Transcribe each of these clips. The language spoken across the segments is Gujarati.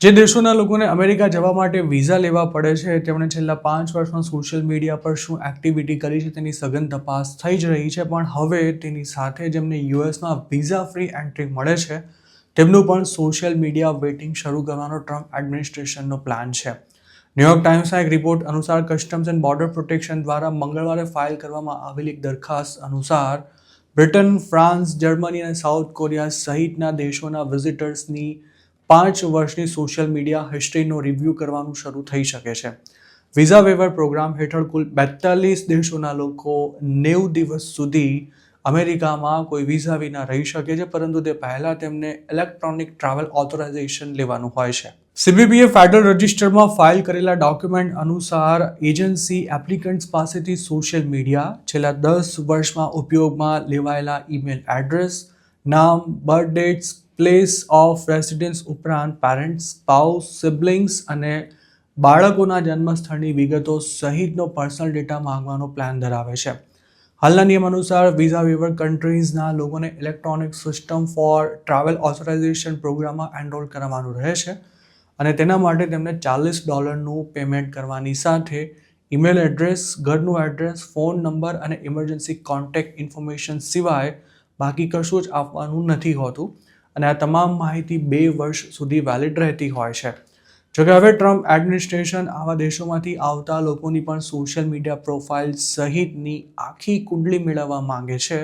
જે દેશોના લોકોને અમેરિકા જવા માટે વિઝા લેવા પડે છે તેમણે છેલ્લા 5 વર્ષમાં સોશિયલ મીડિયા પર શું એક્ટિવિટી કરી છે તેની સઘન તપાસ થઈ જ રહી છે, પણ હવે તેની સાથે જેમને યુએસમાં વિઝા ફ્રી એન્ટ્રી મળે છે તેમનું પણ સોશિયલ મીડિયા વેટિંગ શરૂ કરવાનો ટ્રમ્પ એડમિનિસ્ટ્રેશનનો પ્લાન છે. ન્યૂયોર્ક ટાઈમ્સના એક રિપોર્ટ અનુસાર કસ્ટમ્સ એન્ડ બોર્ડર પ્રોટેક્શન દ્વારા મંગળવારે ફાઇલ કરવામાં આવેલી એક દરખાસ્ત અનુસાર બ્રિટન, ફ્રાન્સ, જર્મની અને સાઉથ કોરિયા સહિતના દેશોના વિઝિટર્સની 5 વર્ષની સોશિયલ મીડિયા હિસ્ટ્રીનો રિવ્યૂ કરવાનું શરૂ થઈ શકે છે. વિઝા વેવર પ્રોગ્રામ હેઠળ કુલ 42 દેશોના લોકો 90 દિવસ સુધી અમેરિકામાં કોઈ વિઝા વિના રહી શકે છે, પરંતુ તે પહેલાં તેમને ઇલેક્ટ્રોનિક ટ્રાવેલ ઓથોરાઇઝેશન લેવાનું હોય છે. સીબીપીએ ફેડરલ રજિસ્ટરમાં ફાઇલ કરેલા ડોક્યુમેન્ટ અનુસાર એજન્સી એપ્લિકન્ટ્સ પાસેથી સોશિયલ મીડિયા, છેલ્લા 10 વર્ષમાં ઉપયોગમાં લેવાયેલા ઈમેલ એડ્રેસ, નામ, birth dates, place of residence ઉપરાંત પેરેન્ટ્સ, સ્પાઉસ, સિબ્લિંગ્સ અને બાળકોના જન્મસ્થળની વિગતો સહિતનો પર્સનલ ડેટા માંગવાનો પ્લાન ધરાવે છે. હાલના નિયમ અનુસાર વિઝા વેવર કન્ટ્રીઝના લોકોને electronic system for travel authorisation પ્રોગ્રામમાં એનરોલ કરવાનું રહે છે અને તેના માટે તેમને $40નું પેમેન્ટ કરવાની સાથે ઈમેલ એડ્રેસ, ઘરનું એડ્રેસ, ફોન નંબર અને ઇમરજન્સી કોન્ટેક્ટ ઇન્ફોર્મેશન સિવાય બાકી કશું જ આપવાનું નથી હોતું અને આ તમામ માહિતી 2 વર્ષ સુધી વેલિડ રહેતી હોય છે. જોકે હવે ટ્રમ્પ એડમિનિસ્ટ્રેશન આવા દેશોમાંથી આવતા લોકોની પણ સોશિયલ મીડિયા પ્રોફાઇલ સહિતની આખી કુંડળી મેળવવા માંગે છે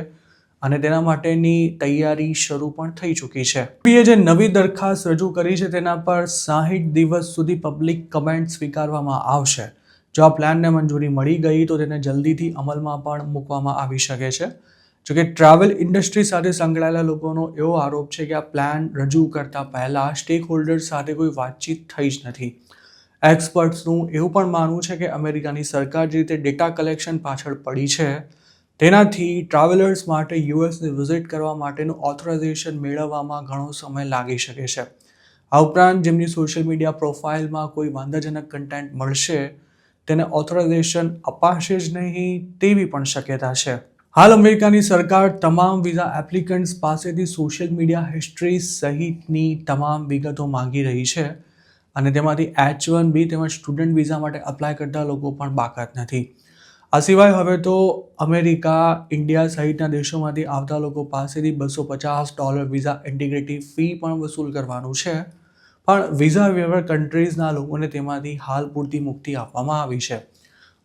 અને તેના માટેની તૈયારી શરૂ પણ થઈ ચૂકી છે. સીબીપીએ જે નવી દરખાસ્ત રજૂ કરી છે તેના પર 60 દિવસ સુધી પબ્લિક કમેન્ટ સ્વીકારવામાં આવશે. જો આ પ્લાનને મંજૂરી મળી ગઈ તો તેને જલ્દીથી અમલમાં પણ મૂકવામાં આવી શકે છે. જોકે ટ્રાવેલ ઇન્ડસ્ટ્રી સાથે સંકળાયેલા લોકોનો એવો આરોપ છે કે આ પ્લાન રજૂ કરતા પહેલા સ્ટેક હોલ્ડર્સ સાથે કોઈ વાતચીત થઈ જ નથી. એક્સપર્ટ્સનું એવું પણ માનવું છે કે અમેરિકાની સરકાર જે રીતે ડેટા કલેક્શન પાછળ પડી છે તેનાથી ટ્રાવેલર્સ માટે યુએસને વિઝિટ કરવા માટેનું ઓથોરાઇઝેશન મેળવવામાં ઘણો સમય લાગી શકે છે. આ ઉપરાંત જેમની સોશિયલ મીડિયા પ્રોફાઇલમાં કોઈ વાંધાજનક કન્ટેન્ટ મળશે તેને ઓથોરાઇઝેશન અપાશે જ નહીં તેવી પણ શક્યતા છે. હાલ અમેરિકાની સરકાર તમામ વિઝા એપ્લિકન્ટ્સ પાસેથી સોશિયલ મીડિયા હિસ્ટ્રી સહિતની તમામ વિગતો માંગી રહી છે અને તેમાંથી H-1B તેમજ સ્ટુડન્ટ વિઝા માટે અપ્લાય કરતા લોકો પણ બાકાત નથી. આ સિવાય હવે તો અમેરિકા, ઇન્ડિયા સહિતના દેશોમાંથી આવતા લોકો પાસેથી $250 વિઝા ઇન્ટિગ્રિટી ફી પણ વસૂલ કરવાનું છે, પણ વિઝા વેવર કન્ટ્રીઝના લોકોને તેમાંથી હાલ પૂરતી મુક્તિ આપવામાં આવી છે.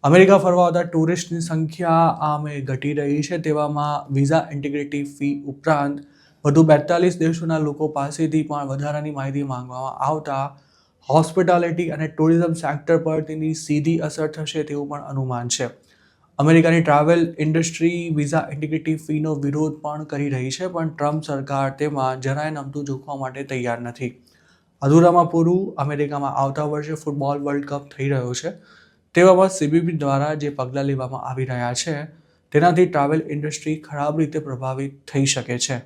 અમેરિકા ફરવા આવતા ટુરિસ્ટની સંખ્યા આમે ઘટી રહી છે, તેવામાં વિઝા ઇન્ટિગ્રિટી ફી ઉપરાંત વધુ 42 દેશોના લોકો પાસેથી પણ વધારાની માહિતી માંગવામાં આવતા હોસ્પિટાલિટી અને ટુરિઝમ સેક્ટર પર તેની સીધી અસર થશે તેવું પણ અનુમાન છે. અમેરિકાની ટ્રાવેલ ઇન્ડસ્ટ્રી વિઝા ઇન્ટિગ્રિટી ફીનો વિરોધ પણ કરી રહી છે, પણ ટ્રમ્પ સરકાર તેમાં જરાય નમતું જોખવા માટે તૈયાર નથી. અધૂરામાં પૂરું અમેરિકામાં આવતા વર્ષે ફૂટબોલ વર્લ્ડ કપ થઈ રહ્યો છે. તેવામાં સીબીપી દ્વારા જે પગલાં લેવામાં આવી રહ્યા છે તેનાથી ટ્રાવેલ ઇન્ડસ્ટ્રી ખરાબ રીતે પ્રભાવિત થઈ શકે છે.